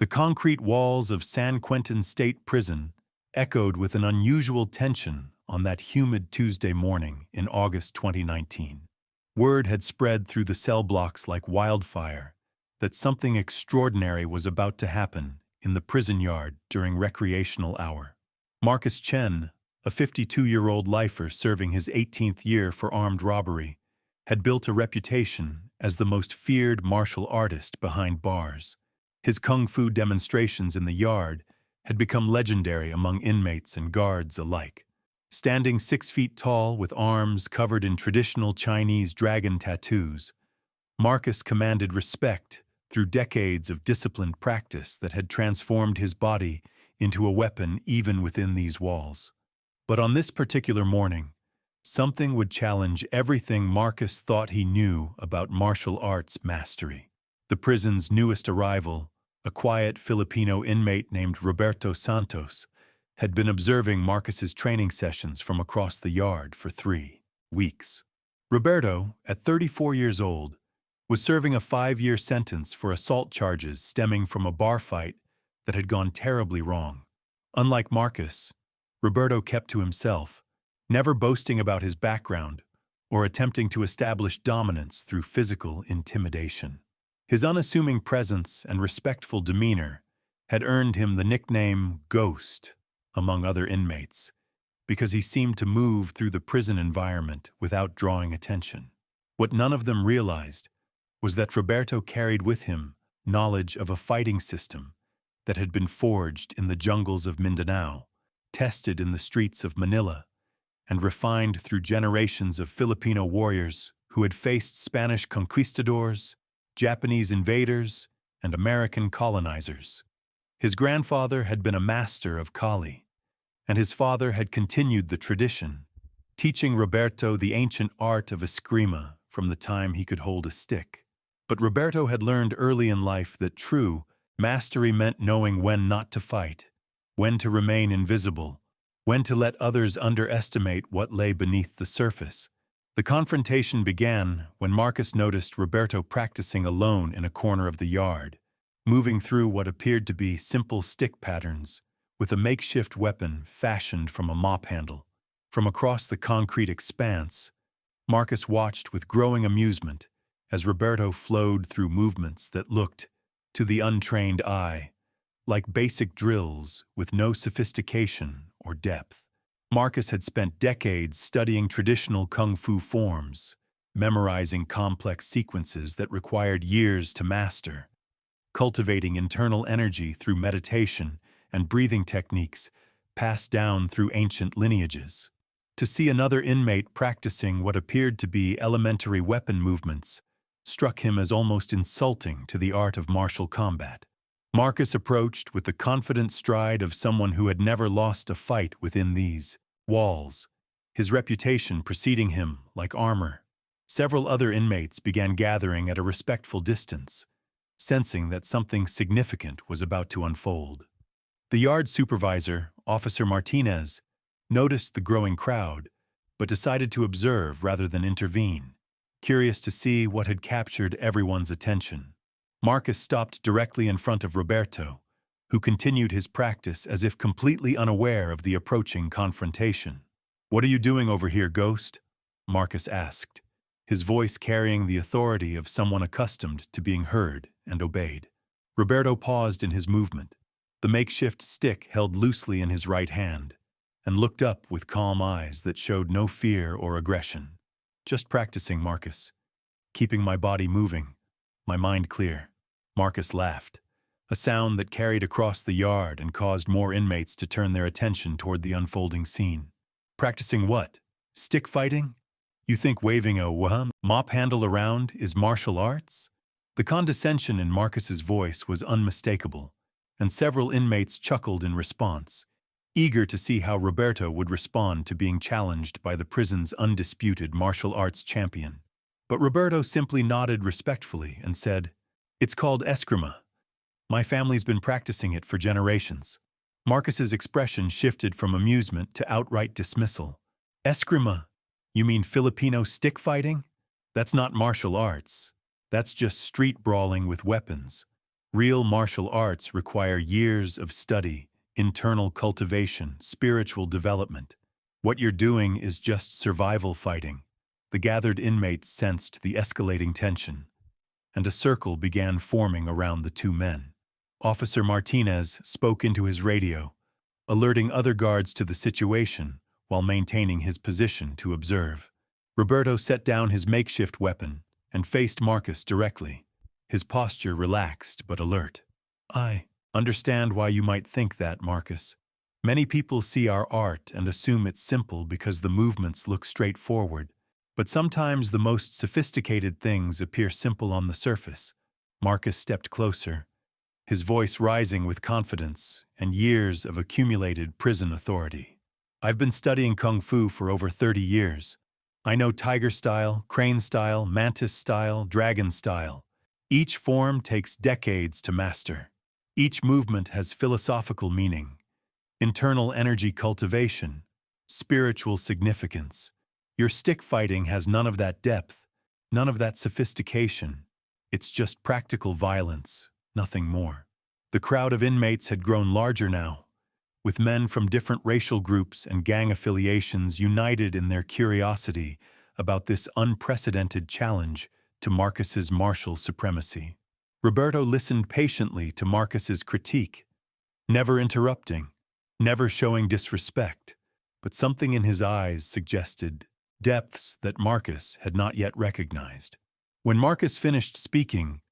The concrete walls of San Quentin State Prison echoed with an unusual tension on that humid Tuesday morning in August 2019. Word had spread through the cell blocks like wildfire that something extraordinary was about to happen in the prison yard during recreational hour. Marcus Chen, a 52-year-old lifer serving his 18th year for armed robbery, had built a reputation as the most feared martial artist behind bars. His kung fu demonstrations in the yard had become legendary among inmates and guards alike. Standing 6 feet tall with arms covered in traditional Chinese dragon tattoos, Marcus commanded respect through decades of disciplined practice that had transformed his body into a weapon even within these walls. But on this particular morning, something would challenge everything Marcus thought he knew about martial arts mastery. The prison's newest arrival, a quiet Filipino inmate named Roberto Santos, had been observing Marcus's training sessions from across the yard for 3 weeks. Roberto, at 34 years old, was serving a 5-year sentence for assault charges stemming from a bar fight that had gone terribly wrong. Unlike Marcus, Roberto kept to himself, never boasting about his background or attempting to establish dominance through physical intimidation. His unassuming presence and respectful demeanor had earned him the nickname Ghost among other inmates because he seemed to move through the prison environment without drawing attention. What none of them realized was that Roberto carried with him knowledge of a fighting system that had been forged in the jungles of Mindanao, tested in the streets of Manila, and refined through generations of Filipino warriors who had faced Spanish conquistadors, Japanese invaders, and American colonizers. His grandfather had been a master of Kali, and his father had continued the tradition, teaching Roberto the ancient art of eskrima from the time he could hold a stick. But Roberto had learned early in life that true mastery meant knowing when not to fight, when to remain invisible, when to let others underestimate what lay beneath the surface. The confrontation began when Marcus noticed Roberto practicing alone in a corner of the yard, moving through what appeared to be simple stick patterns with a makeshift weapon fashioned from a mop handle. From across the concrete expanse, Marcus watched with growing amusement as Roberto flowed through movements that looked, to the untrained eye, like basic drills with no sophistication or depth. Marcus had spent decades studying traditional kung fu forms, memorizing complex sequences that required years to master, cultivating internal energy through meditation and breathing techniques passed down through ancient lineages. To see another inmate practicing what appeared to be elementary weapon movements struck him as almost insulting to the art of martial combat. Marcus approached with the confident stride of someone who had never lost a fight within these walls, his reputation preceding him like armor. Several other inmates began gathering at a respectful distance, sensing that something significant was about to unfold. The yard supervisor, Officer Martinez, noticed the growing crowd, but decided to observe rather than intervene, curious to see what had captured everyone's attention. Marcus stopped directly in front of Roberto, who continued his practice as if completely unaware of the approaching confrontation. "What are you doing over here, Ghost?" Marcus asked, his voice carrying the authority of someone accustomed to being heard and obeyed. Roberto paused in his movement, the makeshift stick held loosely in his right hand, and looked up with calm eyes that showed no fear or aggression. "Just practicing, Marcus. Keeping my body moving, my mind clear." Marcus laughed, a sound that carried across the yard and caused more inmates to turn their attention toward the unfolding scene. "Practicing what? Stick fighting? You think waving a mop handle around is martial arts?" The condescension in Marcus's voice was unmistakable, and several inmates chuckled in response, eager to see how Roberto would respond to being challenged by the prison's undisputed martial arts champion. But Roberto simply nodded respectfully and said, "It's called eskrima. My family's been practicing it for generations." Marcus's expression shifted from amusement to outright dismissal. "Eskrima? You mean Filipino stick fighting? That's not martial arts. That's just street brawling with weapons." Real martial arts require years of study, internal cultivation, spiritual development. What you're doing is just survival fighting. The gathered inmates sensed the escalating tension, and a circle began forming around the two men. Officer Martinez spoke into his radio, alerting other guards to the situation while maintaining his position to observe. Roberto set down his makeshift weapon and faced Marcus directly, his posture relaxed but alert. "I understand why you might think that, Marcus. Many people see our art and assume it's simple because the movements look straightforward. But sometimes the most sophisticated things appear simple on the surface." Marcus stepped closer, his voice rising with confidence and years of accumulated prison authority. "I've been studying Kung Fu for over 30 years. I know tiger style, crane style, mantis style, dragon style. Each form takes decades to master. Each movement has philosophical meaning, internal energy cultivation, spiritual significance. Your stick fighting has none of that depth, none of that sophistication. It's just practical violence, nothing more." The crowd of inmates had grown larger now, with men from different racial groups and gang affiliations united in their curiosity about this unprecedented challenge to Marcus's martial supremacy. Roberto listened patiently to Marcus's critique, never interrupting, never showing disrespect, but something in his eyes suggested depths that Marcus had not yet recognized. When Marcus finished speaking,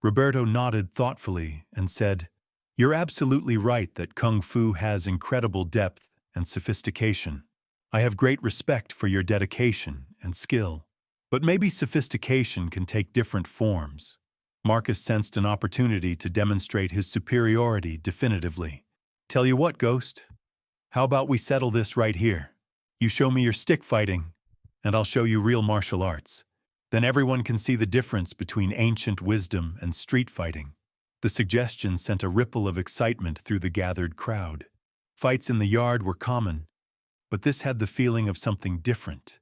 Roberto nodded thoughtfully and said, "You're absolutely right that Kung Fu has incredible depth and sophistication. I have great respect for your dedication and skill. But maybe sophistication can take different forms." Marcus sensed an opportunity to demonstrate his superiority definitively. "Tell you what, Ghost, how about we settle this right here? You show me your stick fighting, and I'll show you real martial arts. Then everyone can see the difference between ancient wisdom and street fighting." The suggestion sent a ripple of excitement through the gathered crowd. Fights in the yard were common, but this had the feeling of something different,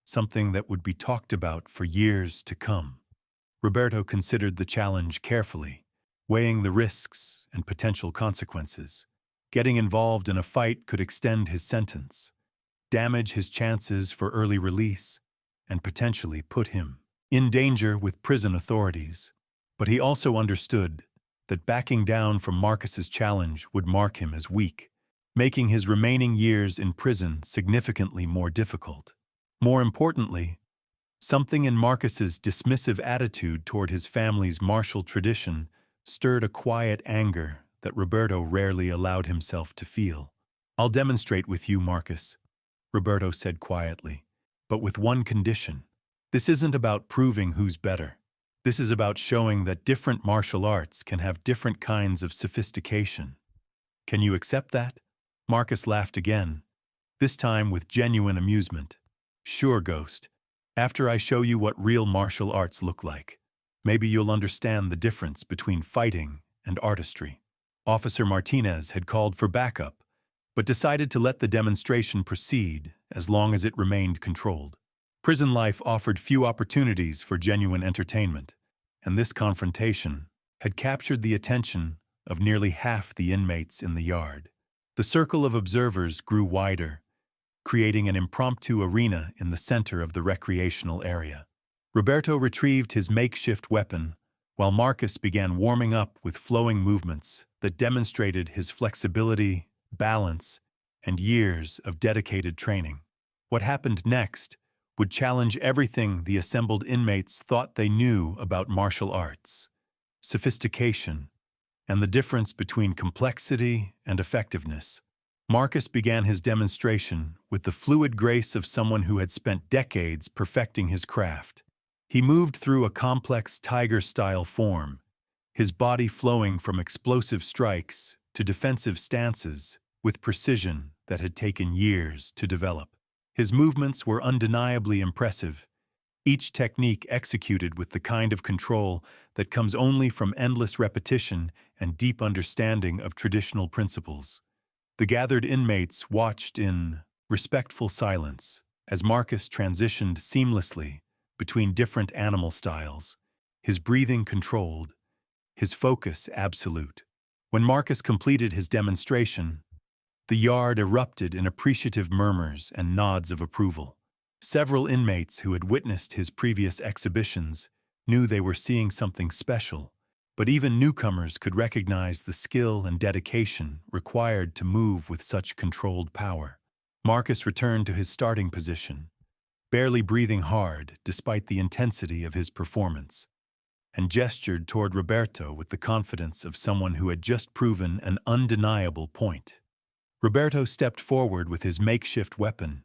something that would be talked about for years to come. Roberto considered the challenge carefully, weighing the risks and potential consequences. Getting involved in a fight could extend his sentence, damage his chances for early release, and potentially put him in danger with prison authorities. But he also understood that backing down from Marcus's challenge would mark him as weak, making his remaining years in prison significantly more difficult. More importantly, something in Marcus's dismissive attitude toward his family's martial tradition stirred a quiet anger that Roberto rarely allowed himself to feel. "I'll demonstrate with you, Marcus," Roberto said quietly, "but with one condition. This isn't about proving who's better. This is about showing that different martial arts can have different kinds of sophistication. Can you accept that?" Marcus laughed again, this time with genuine amusement. "Sure, Ghost. After I show you what real martial arts look like, maybe you'll understand the difference between fighting and artistry." Officer Martinez had called for backup, but decided to let the demonstration proceed as long as it remained controlled. Prison life offered few opportunities for genuine entertainment, and this confrontation had captured the attention of nearly half the inmates in the yard. The circle of observers grew wider, creating an impromptu arena in the center of the recreational area. Roberto retrieved his makeshift weapon, while Marcus began warming up with flowing movements that demonstrated his flexibility, balance, and years of dedicated training. What happened next would challenge everything the assembled inmates thought they knew about martial arts, sophistication, and the difference between complexity and effectiveness. Marcus began his demonstration with the fluid grace of someone who had spent decades perfecting his craft. He moved through a complex tiger-style form, his body flowing from explosive strikes to defensive stances with precision that had taken years to develop. His movements were undeniably impressive, each technique executed with the kind of control that comes only from endless repetition and deep understanding of traditional principles. The gathered inmates watched in respectful silence as Marcus transitioned seamlessly between different animal styles, his breathing controlled, his focus absolute. When Marcus completed his demonstration, the yard erupted in appreciative murmurs and nods of approval. Several inmates who had witnessed his previous exhibitions knew they were seeing something special, but even newcomers could recognize the skill and dedication required to move with such controlled power. Marcus returned to his starting position, barely breathing hard despite the intensity of his performance, and gestured toward Roberto with the confidence of someone who had just proven an undeniable point. Roberto stepped forward with his makeshift weapon,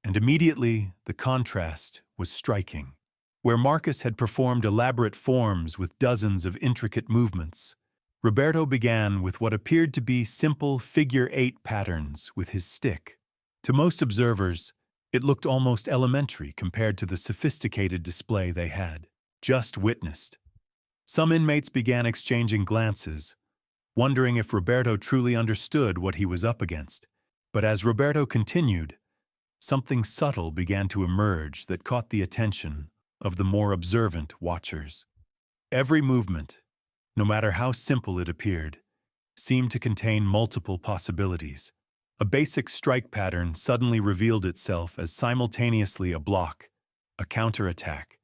and immediately the contrast was striking. Where Marcus had performed elaborate forms with dozens of intricate movements, Roberto began with what appeared to be simple figure-8 patterns with his stick. To most observers, it looked almost elementary compared to the sophisticated display they had just witnessed. Some inmates began exchanging glances, wondering if Roberto truly understood what he was up against. But as Roberto continued, something subtle began to emerge that caught the attention of the more observant watchers. Every movement, no matter how simple it appeared, seemed to contain multiple possibilities. A basic strike pattern suddenly revealed itself as simultaneously a block, a counterattack,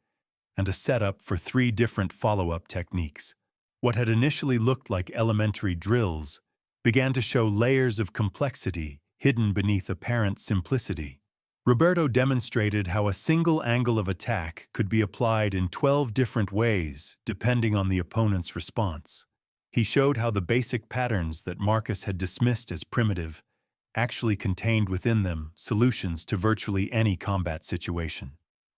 and a setup for 3 different follow-up techniques. What had initially looked like elementary drills began to show layers of complexity hidden beneath apparent simplicity. Roberto demonstrated how a single angle of attack could be applied in 12 different ways depending on the opponent's response. He showed how the basic patterns that Marcus had dismissed as primitive actually contained within them solutions to virtually any combat situation.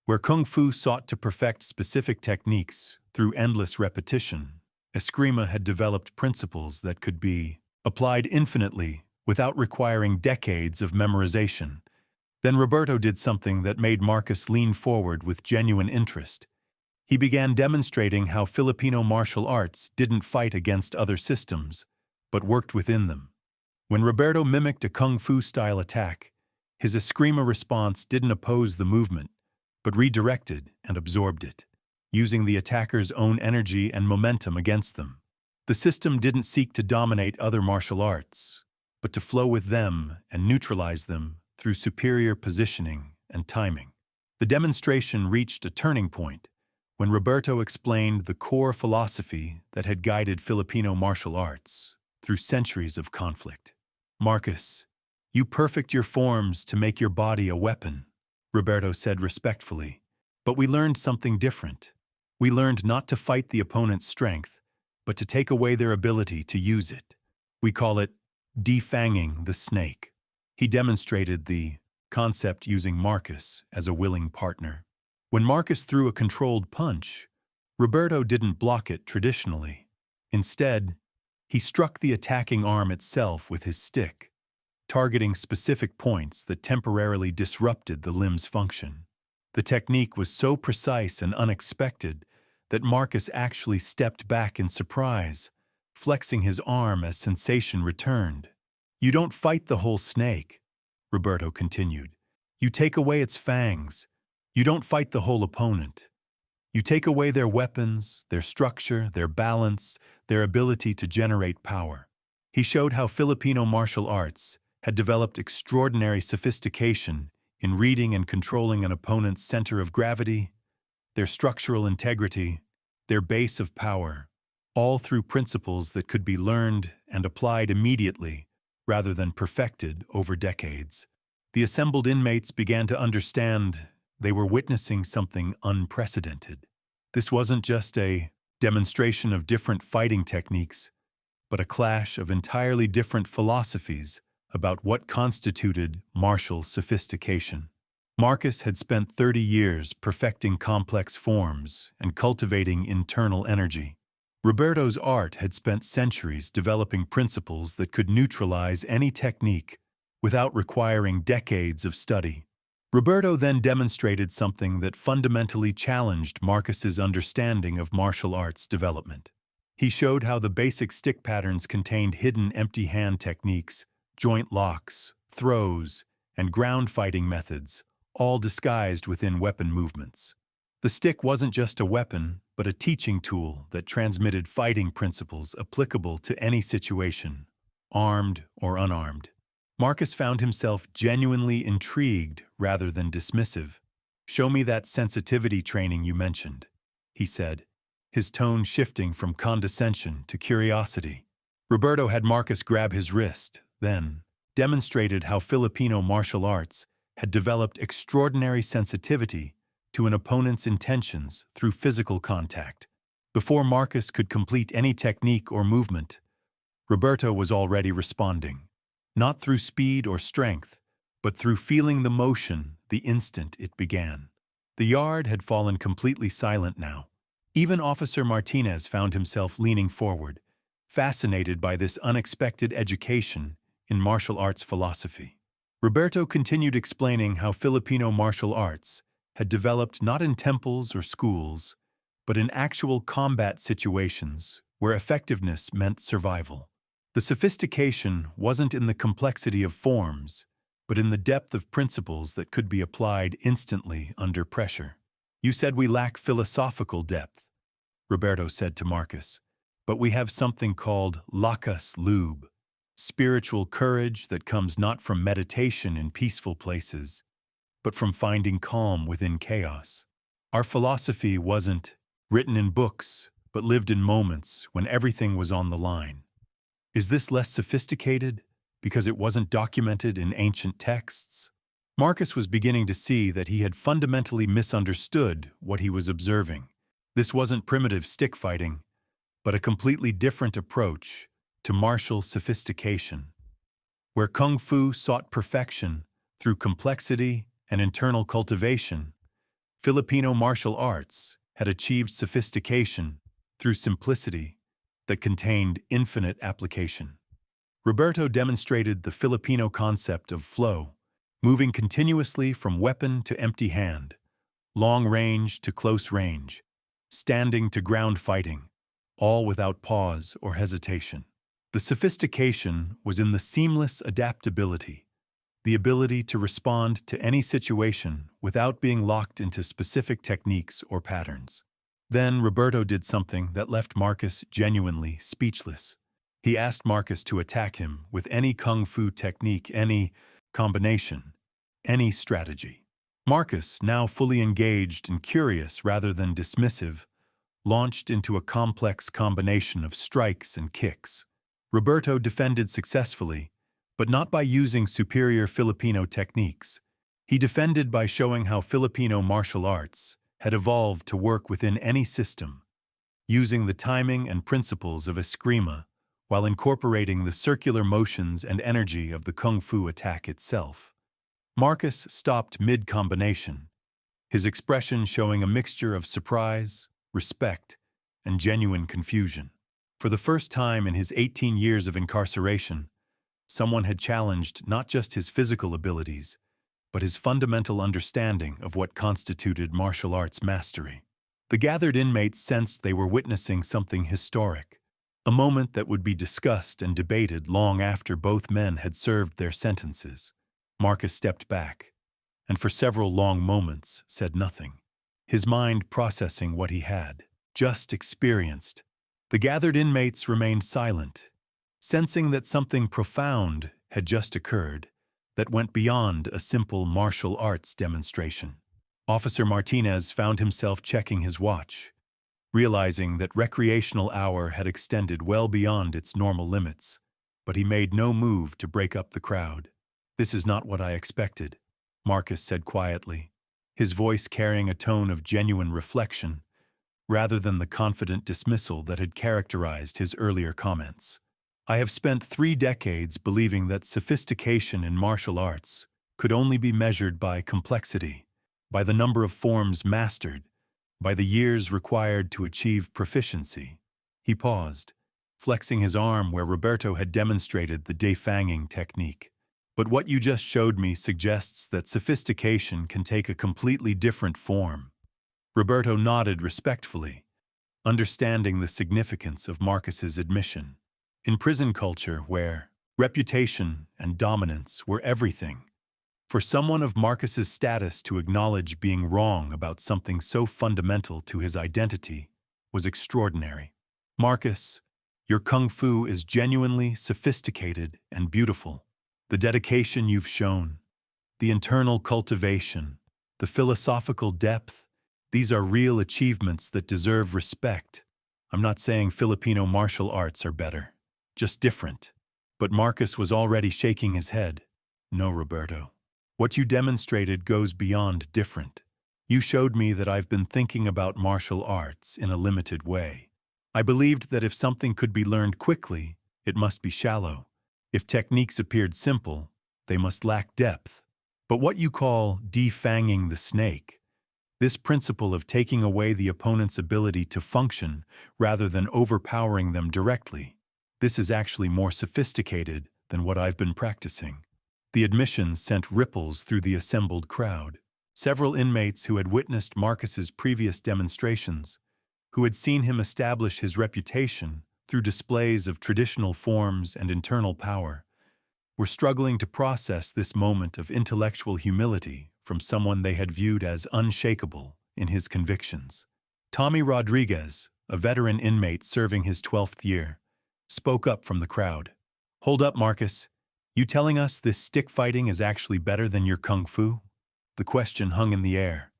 Where Kung Fu sought to perfect specific techniques through endless repetition, Eskrima had developed principles that could be applied infinitely without requiring decades of memorization. Then Roberto did something that made Marcus lean forward with genuine interest. He began demonstrating how Filipino martial arts didn't fight against other systems, but worked within them. When Roberto mimicked a Kung Fu-style attack, his Eskrima response didn't oppose the movement, but redirected and absorbed it, using the attacker's own energy and momentum against them. The system didn't seek to dominate other martial arts, but to flow with them and neutralize them through superior positioning and timing. The demonstration reached a turning point when Roberto explained the core philosophy that had guided Filipino martial arts through centuries of conflict. "Marcus, you perfect your forms to make your body a weapon," Roberto said respectfully. "But we learned something different. We learned not to fight the opponent's strength, but to take away their ability to use it. We call it defanging the snake." He demonstrated the concept using Marcus as a willing partner. When Marcus threw a controlled punch, Roberto didn't block it traditionally. Instead, he struck the attacking arm itself with his stick, targeting specific points that temporarily disrupted the limb's function. The technique was so precise and unexpected that Marcus actually stepped back in surprise, flexing his arm as sensation returned. "You don't fight the whole snake," Roberto continued. "You take away its fangs. You don't fight the whole opponent. You take away their weapons, their structure, their balance, their ability to generate power." He showed how Filipino martial arts had developed extraordinary sophistication in reading and controlling an opponent's center of gravity, their structural integrity, their base of power, all through principles that could be learned and applied immediately rather than perfected over decades. The assembled inmates began to understand they were witnessing something unprecedented. This wasn't just a demonstration of different fighting techniques, but a clash of entirely different philosophies about what constituted martial sophistication. Marcus had spent 30 years perfecting complex forms and cultivating internal energy. Roberto's art had spent centuries developing principles that could neutralize any technique without requiring decades of study. Roberto then demonstrated something that fundamentally challenged Marcus's understanding of martial arts development. He showed how the basic stick patterns contained hidden empty hand techniques, joint locks, throws, and ground fighting methods, all disguised within weapon movements. The stick wasn't just a weapon, but a teaching tool that transmitted fighting principles applicable to any situation, armed or unarmed. Marcus found himself genuinely intrigued rather than dismissive. "Show me that sensitivity training you mentioned," he said, his tone shifting from condescension to curiosity. Roberto had Marcus grab his wrist, then demonstrated how Filipino martial arts had developed extraordinary sensitivity to an opponent's intentions through physical contact. Before Marcus could complete any technique or movement, Roberto was already responding, not through speed or strength, but through feeling the motion the instant it began. The yard had fallen completely silent now. Even Officer Martinez found himself leaning forward, fascinated by this unexpected education in martial arts philosophy. Roberto continued explaining how Filipino martial arts had developed not in temples or schools, but in actual combat situations where effectiveness meant survival. The sophistication wasn't in the complexity of forms, but in the depth of principles that could be applied instantly under pressure. "You said we lack philosophical depth," Roberto said to Marcus, "but we have something called lakas lube, spiritual courage that comes not from meditation in peaceful places, but from finding calm within chaos. Our philosophy wasn't written in books, but lived in moments when everything was on the line. Is this less sophisticated because it wasn't documented in ancient texts?" Marcus was beginning to see that he had fundamentally misunderstood what he was observing. This wasn't primitive stick fighting, but a completely different approach to martial sophistication. Where Kung Fu sought perfection through complexity and internal cultivation, Filipino martial arts had achieved sophistication through simplicity that contained infinite application. Roberto demonstrated the Filipino concept of flow, moving continuously from weapon to empty hand, long range to close range, standing to ground fighting, all without pause or hesitation. The sophistication was in the seamless adaptability, the ability to respond to any situation without being locked into specific techniques or patterns. Then Roberto did something that left Marcus genuinely speechless. He asked Marcus to attack him with any kung fu technique, any combination, any strategy. Marcus, now fully engaged and curious rather than dismissive, launched into a complex combination of strikes and kicks. Roberto defended successfully, but not by using superior Filipino techniques. He defended by showing how Filipino martial arts had evolved to work within any system, using the timing and principles of eskrima while incorporating the circular motions and energy of the kung fu attack itself. Marcus stopped mid-combination, his expression showing a mixture of surprise, respect, and genuine confusion. For the first time in his 18 years of incarceration, someone had challenged not just his physical abilities, but his fundamental understanding of what constituted martial arts mastery. The gathered inmates sensed they were witnessing something historic, a moment that would be discussed and debated long after both men had served their sentences. Marcus stepped back, and for several long moments said nothing, his mind processing what he had just experienced. The gathered inmates remained silent, sensing that something profound had just occurred that went beyond a simple martial arts demonstration. Officer Martinez found himself checking his watch, realizing that recreational hour had extended well beyond its normal limits, but he made no move to break up the crowd. "This is not what I expected," Marcus said quietly, his voice carrying a tone of genuine reflection, rather than the confident dismissal that had characterized his earlier comments. "I have spent 3 decades believing that sophistication in martial arts could only be measured by complexity, by the number of forms mastered, by the years required to achieve proficiency." He paused, flexing his arm where Roberto had demonstrated the defanging technique. "But what you just showed me suggests that sophistication can take a completely different form." Roberto nodded respectfully, understanding the significance of Marcus's admission. In prison culture, where reputation and dominance were everything, for someone of Marcus's status to acknowledge being wrong about something so fundamental to his identity was extraordinary. Marcus, your kung fu is genuinely sophisticated and beautiful. The dedication you've shown, the internal cultivation, the philosophical depth, these are real achievements that deserve respect. I'm not saying Filipino martial arts are better, just different. But Marcus was already shaking his head. No, Roberto. What you demonstrated goes beyond different. You showed me that I've been thinking about martial arts in a limited way. I believed that if something could be learned quickly, it must be shallow. If techniques appeared simple, they must lack depth. But what you call defanging the snake, this principle of taking away the opponent's ability to function rather than overpowering them directly, this is actually more sophisticated than what I've been practicing. The admission sent ripples through the assembled crowd. Several inmates who had witnessed Marcus's previous demonstrations, who had seen him establish his reputation through displays of traditional forms and internal power, were struggling to process this moment of intellectual humility from someone they had viewed as unshakable in his convictions. Tommy Rodriguez, a veteran inmate serving his 12th year, spoke up from the crowd. "Hold up, Marcus. You telling us this stick fighting is actually better than your kung fu?" The question hung in the air,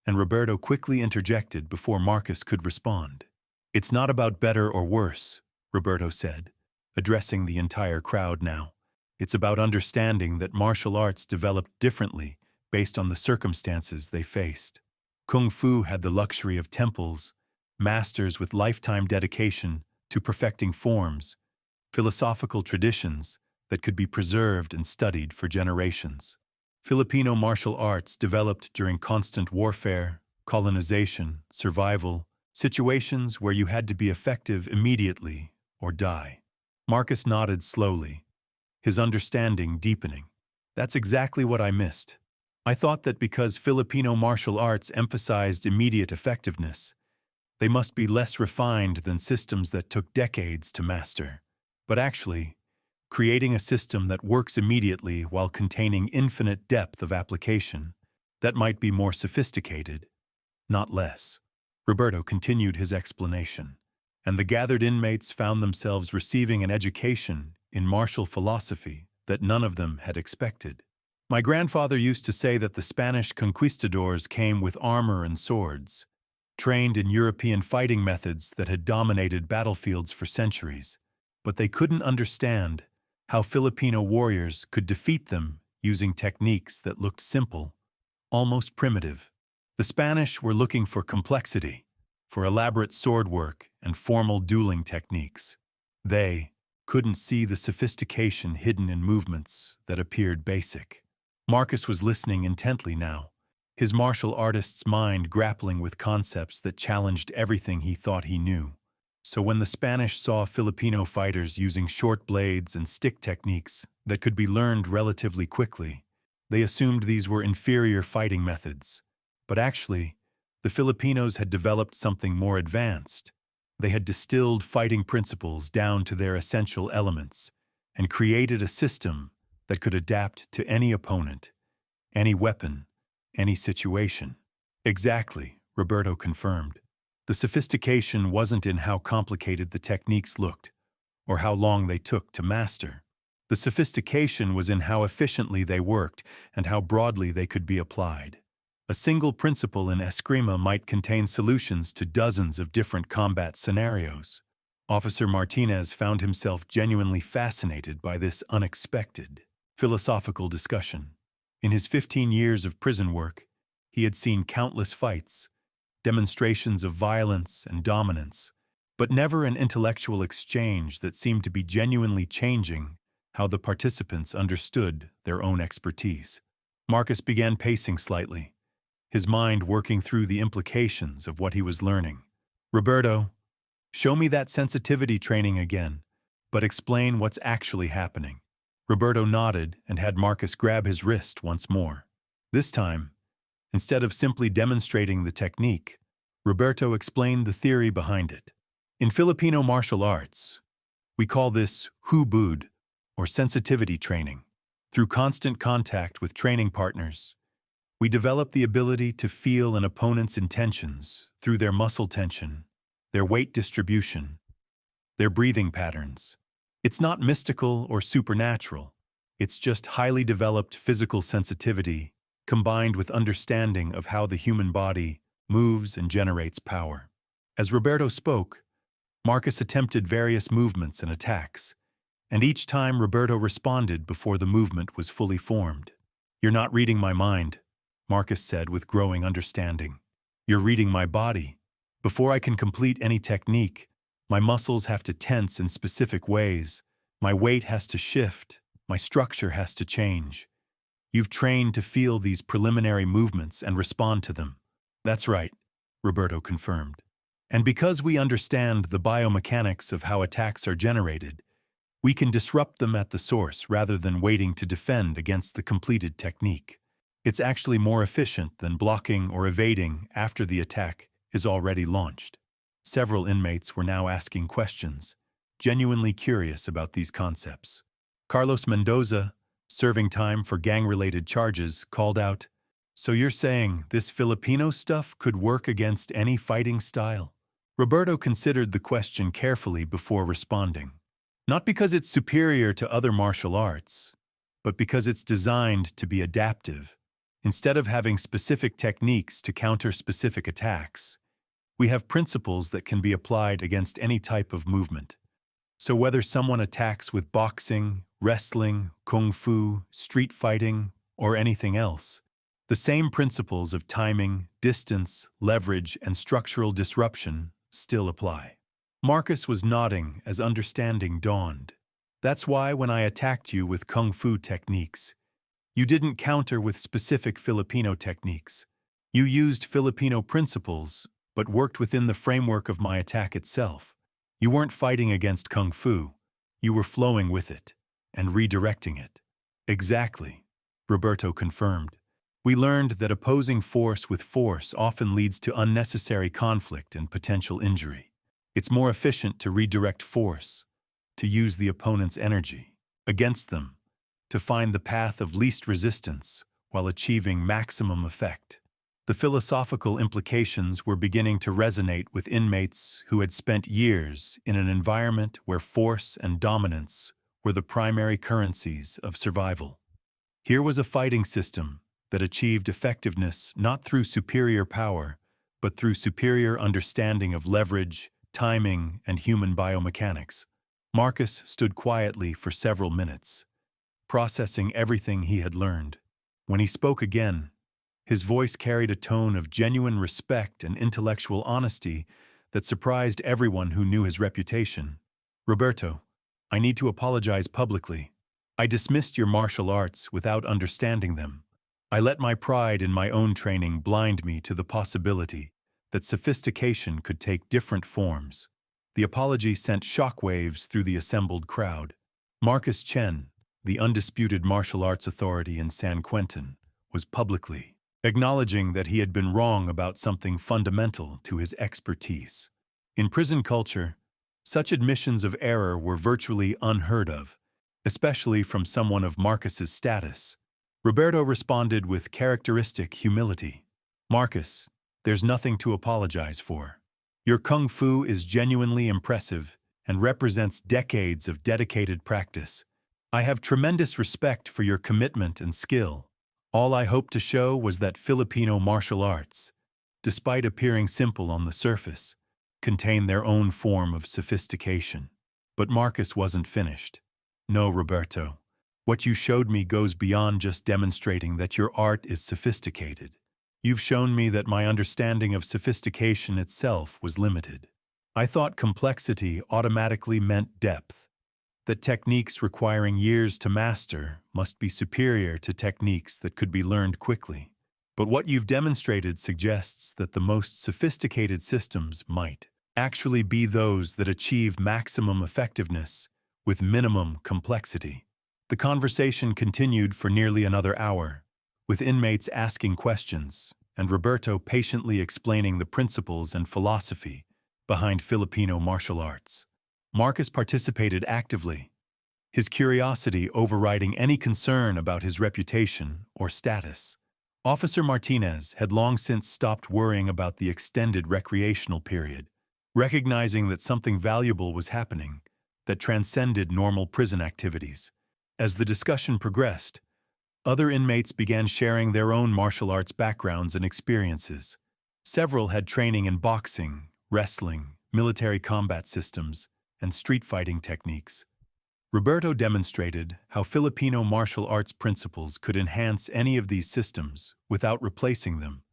and Roberto quickly interjected before Marcus could respond. "It's not about better or worse," Roberto said, addressing the entire crowd now. "It's about understanding that martial arts developed differently based on the circumstances they faced. Kung Fu had the luxury of temples, masters with lifetime dedication to perfecting forms, philosophical traditions that could be preserved and studied for generations. Filipino martial arts developed during constant warfare, colonization, survival, situations where you had to be effective immediately or die." Marcus nodded slowly, his understanding deepening. "That's exactly what I missed. I thought that because Filipino martial arts emphasized immediate effectiveness, they must be less refined than systems that took decades to master. But actually, creating a system that works immediately while containing infinite depth of application, that might be more sophisticated, not less." Roberto continued his explanation, and the gathered inmates found themselves receiving an education in martial philosophy that none of them had expected. "My grandfather used to say that the Spanish conquistadors came with armor and swords, trained in European fighting methods that had dominated battlefields for centuries, but they couldn't understand how Filipino warriors could defeat them using techniques that looked simple, almost primitive. The Spanish were looking for complexity, for elaborate sword work and formal dueling techniques. They couldn't see the sophistication hidden in movements that appeared basic." Marcus was listening intently now, his martial artist's mind grappling with concepts that challenged everything he thought he knew. So when the Spanish saw Filipino fighters using short blades and stick techniques that could be learned relatively quickly, they assumed these were inferior fighting methods. But actually, the Filipinos had developed something more advanced. They had distilled fighting principles down to their essential elements and created a system that could adapt to any opponent, any weapon, any situation. "Exactly," Roberto confirmed. "The sophistication wasn't in how complicated the techniques looked or how long they took to master. The sophistication was in how efficiently they worked and how broadly they could be applied. A single principle in Eskrima might contain solutions to dozens of different combat scenarios." Officer Martinez found himself genuinely fascinated by this unexpected philosophical discussion. In his 15 years of prison work, he had seen countless fights, demonstrations of violence and dominance, but never an intellectual exchange that seemed to be genuinely changing how the participants understood their own expertise. Marcus began pacing slightly, his mind working through the implications of what he was learning. "Roberto, show me that sensitivity training again, but explain what's actually happening." Roberto nodded and had Marcus grab his wrist once more. This time, instead of simply demonstrating the technique, Roberto explained the theory behind it. "In Filipino martial arts, we call this hubud, or sensitivity training. Through constant contact with training partners, we develop the ability to feel an opponent's intentions through their muscle tension, their weight distribution, their breathing patterns. It's not mystical or supernatural. It's just highly developed physical sensitivity combined with understanding of how the human body moves and generates power. As Roberto spoke, Marcus attempted various movements and attacks, and each time Roberto responded before the movement was fully formed. "You're not reading my mind," Marcus said with growing understanding. "You're reading my body. Before I can complete any technique, my muscles have to tense in specific ways, my weight has to shift, my structure has to change. You've trained to feel these preliminary movements and respond to them." "That's right," Roberto confirmed. "And because we understand the biomechanics of how attacks are generated, we can disrupt them at the source rather than waiting to defend against the completed technique. It's actually more efficient than blocking or evading after the attack is already launched." Several inmates were now asking questions, genuinely curious about these concepts. Carlos Mendoza, serving time for gang-related charges, called out, "So you're saying this Filipino stuff could work against any fighting style?" Roberto considered the question carefully before responding. "Not because it's superior to other martial arts, but because it's designed to be adaptive. Instead of having specific techniques to counter specific attacks, we have principles that can be applied against any type of movement. So whether someone attacks with boxing, wrestling, kung fu, street fighting, or anything else, the same principles of timing, distance, leverage, and structural disruption still apply." Marcus was nodding as understanding dawned. "That's why when I attacked you with kung fu techniques, you didn't counter with specific Filipino techniques. You used Filipino principles, but worked within the framework of my attack itself. You weren't fighting against kung fu, you were flowing with it and redirecting it." "Exactly," Roberto confirmed. "We learned that opposing force with force often leads to unnecessary conflict and potential injury. It's more efficient to redirect force, to use the opponent's energy against them, to find the path of least resistance while achieving maximum effect." The philosophical implications were beginning to resonate with inmates who had spent years in an environment where force and dominance were the primary currencies of survival. Here was a fighting system that achieved effectiveness not through superior power, but through superior understanding of leverage, timing, and human biomechanics. Marcus stood quietly for several minutes, processing everything he had learned. When he spoke again, his voice carried a tone of genuine respect and intellectual honesty that surprised everyone who knew his reputation. "Roberto, I need to apologize publicly. I dismissed your martial arts without understanding them. I let my pride in my own training blind me to the possibility that sophistication could take different forms." The apology sent shockwaves through the assembled crowd. Marcus Chen, the undisputed martial arts authority in San Quentin, was publicly acknowledging that he had been wrong about something fundamental to his expertise. In prison culture, such admissions of error were virtually unheard of, especially from someone of Marcus's status. Roberto responded with characteristic humility. "Marcus, there's nothing to apologize for. Your kung fu is genuinely impressive and represents decades of dedicated practice. I have tremendous respect for your commitment and skill. All I hoped to show was that Filipino martial arts, despite appearing simple on the surface, contain their own form of sophistication." But Marcus wasn't finished. "No, Roberto. What you showed me goes beyond just demonstrating that your art is sophisticated. You've shown me that my understanding of sophistication itself was limited. I thought complexity automatically meant depth, that techniques requiring years to master must be superior to techniques that could be learned quickly. But what you've demonstrated suggests that the most sophisticated systems might actually be those that achieve maximum effectiveness with minimum complexity." The conversation continued for nearly another hour, with inmates asking questions and Roberto patiently explaining the principles and philosophy behind Filipino martial arts. Marcus participated actively, his curiosity overriding any concern about his reputation or status. Officer Martinez had long since stopped worrying about the extended recreational period, recognizing that something valuable was happening that transcended normal prison activities. As the discussion progressed, other inmates began sharing their own martial arts backgrounds and experiences. Several had training in boxing, wrestling, military combat systems, and street fighting techniques. Roberto demonstrated how Filipino martial arts principles could enhance any of these systems without replacing them,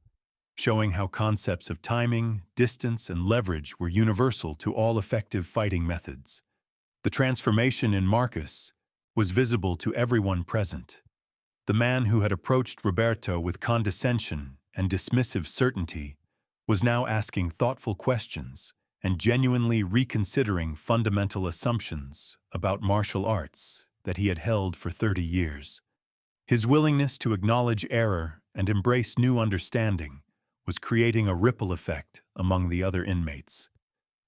showing how concepts of timing, distance, and leverage were universal to all effective fighting methods. The transformation in Marcus was visible to everyone present. The man who had approached Roberto with condescension and dismissive certainty was now asking thoughtful questions and genuinely reconsidering fundamental assumptions about martial arts that he had held for 30 years. His willingness to acknowledge error and embrace new understanding was creating a ripple effect among the other inmates,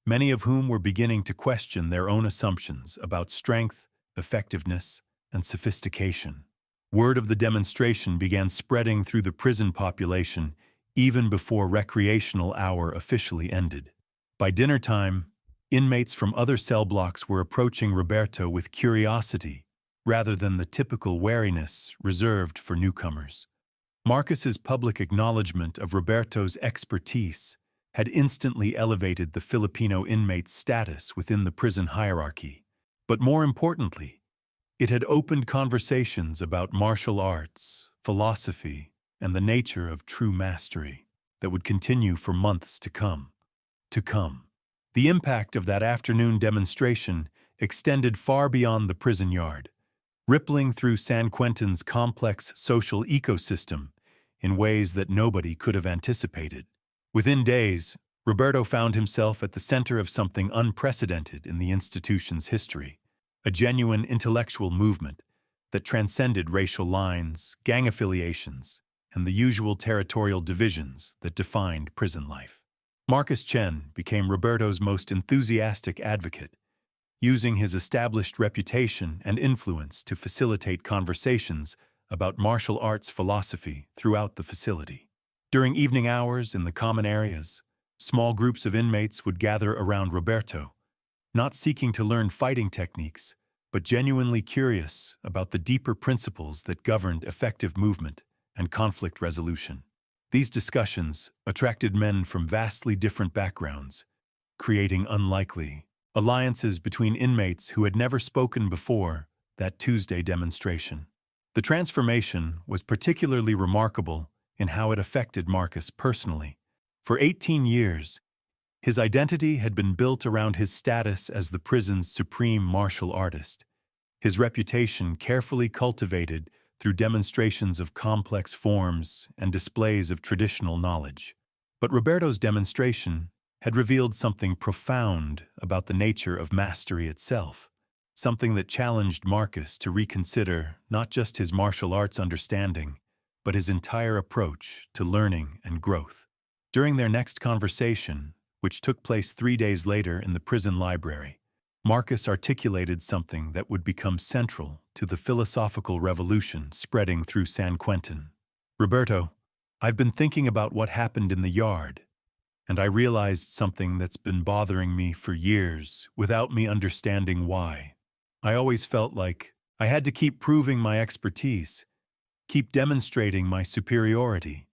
many of whom were beginning to question their own assumptions about strength, effectiveness, and sophistication. Word of the demonstration began spreading through the prison population even before recreational hour officially ended. By dinner time, inmates from other cell blocks were approaching Roberto with curiosity rather than the typical wariness reserved for newcomers. Marcus's public acknowledgement of Roberto's expertise had instantly elevated the Filipino inmate's status within the prison hierarchy. But more importantly, it had opened conversations about martial arts, philosophy, and the nature of true mastery that would continue for months to come. The impact of that afternoon demonstration extended far beyond the prison yard, rippling through San Quentin's complex social ecosystem in ways that nobody could have anticipated. Within days, Roberto found himself at the center of something unprecedented in the institution's history, a genuine intellectual movement that transcended racial lines, gang affiliations, and the usual territorial divisions that defined prison life. Marcus Chen became Roberto's most enthusiastic advocate, using his established reputation and influence to facilitate conversations about martial arts philosophy throughout the facility. During evening hours in the common areas, small groups of inmates would gather around Roberto, not seeking to learn fighting techniques, but genuinely curious about the deeper principles that governed effective movement and conflict resolution. These discussions attracted men from vastly different backgrounds, creating unlikely alliances between inmates who had never spoken before that Tuesday demonstration. The transformation was particularly remarkable in how it affected Marcus personally. For 18 years, his identity had been built around his status as the prison's supreme martial artist, his reputation carefully cultivated through demonstrations of complex forms and displays of traditional knowledge. But Roberto's demonstration had revealed something profound about the nature of mastery itself, something that challenged Marcus to reconsider not just his martial arts understanding, but his entire approach to learning and growth. During their next conversation, which took place 3 days later in the prison library, Marcus articulated something that would become central to the philosophical revolution spreading through San Quentin. Roberto, I've been thinking about what happened in the yard, and I realized something that's been bothering me for years without me understanding why. I always felt like I had to keep proving my expertise, keep demonstrating my superiority,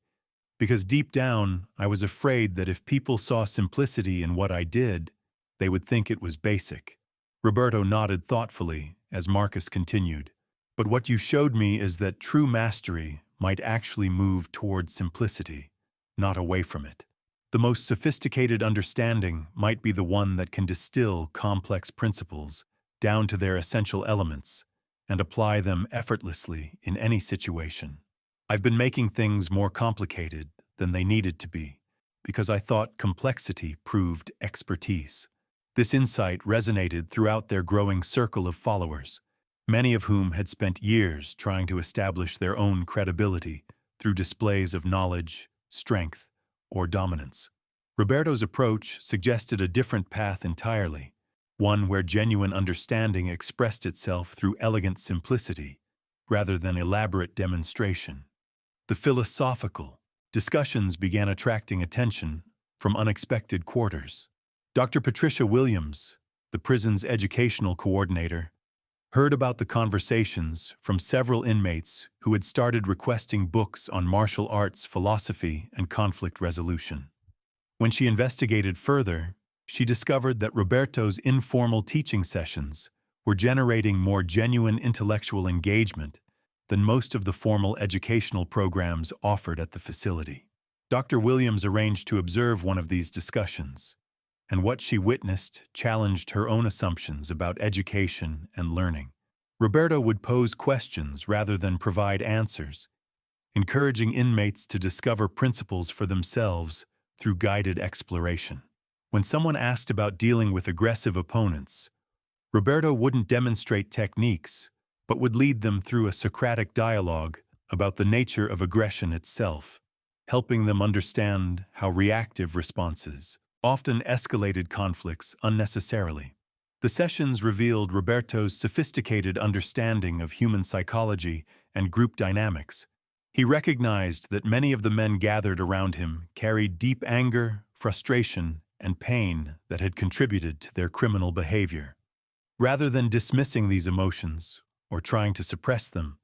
because deep down I was afraid that if people saw simplicity in what I did, they would think it was basic. Roberto nodded thoughtfully as Marcus continued. But what you showed me is that true mastery might actually move toward simplicity, not away from it. The most sophisticated understanding might be the one that can distill complex principles down to their essential elements and apply them effortlessly in any situation. I've been making things more complicated than they needed to be because I thought complexity proved expertise. This insight resonated throughout their growing circle of followers, many of whom had spent years trying to establish their own credibility through displays of knowledge, strength, or dominance. Roberto's approach suggested a different path entirely, one where genuine understanding expressed itself through elegant simplicity rather than elaborate demonstration. The philosophical discussions began attracting attention from unexpected quarters. Dr. Patricia Williams, the prison's educational coordinator, heard about the conversations from several inmates who had started requesting books on martial arts philosophy and conflict resolution. When she investigated further, she discovered that Roberto's informal teaching sessions were generating more genuine intellectual engagement than most of the formal educational programs offered at the facility. Dr. Williams arranged to observe one of these discussions, and what she witnessed challenged her own assumptions about education and learning. Roberto would pose questions rather than provide answers, encouraging inmates to discover principles for themselves through guided exploration. When someone asked about dealing with aggressive opponents, Roberto wouldn't demonstrate techniques, but would lead them through a Socratic dialogue about the nature of aggression itself, helping them understand how reactive responses often escalated conflicts unnecessarily. The sessions revealed Roberto's sophisticated understanding of human psychology and group dynamics. He recognized that many of the men gathered around him carried deep anger, frustration, and pain that had contributed to their criminal behavior. Rather than dismissing these emotions or trying to suppress them,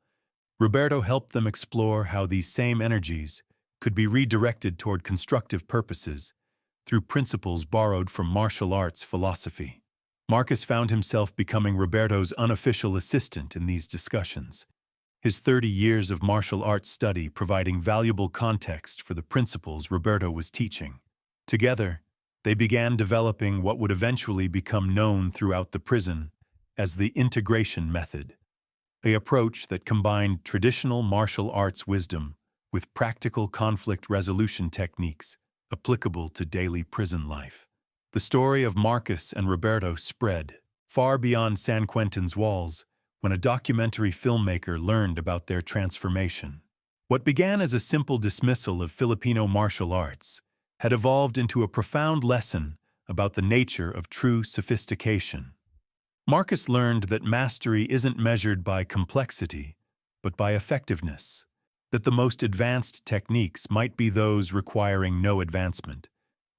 Roberto helped them explore how these same energies could be redirected toward constructive purposes through principles borrowed from martial arts philosophy. Marcus found himself becoming Roberto's unofficial assistant in these discussions, his 30 years of martial arts study providing valuable context for the principles Roberto was teaching. Together, they began developing what would eventually become known throughout the prison as the integration method, an approach that combined traditional martial arts wisdom with practical conflict resolution techniques applicable to daily prison life. The story of Marcus and Roberto spread far beyond San Quentin's walls when a documentary filmmaker learned about their transformation. What began as a simple dismissal of Filipino martial arts had evolved into a profound lesson about the nature of true sophistication. Marcus learned that mastery isn't measured by complexity, but by effectiveness, that the most advanced techniques might be those requiring no advancement,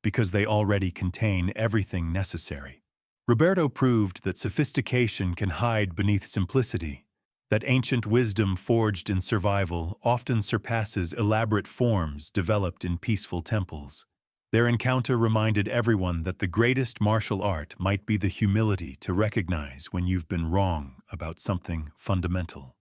because they already contain everything necessary. Roberto proved that sophistication can hide beneath simplicity, that ancient wisdom forged in survival often surpasses elaborate forms developed in peaceful temples. Their encounter reminded everyone that the greatest martial art might be the humility to recognize when you've been wrong about something fundamental.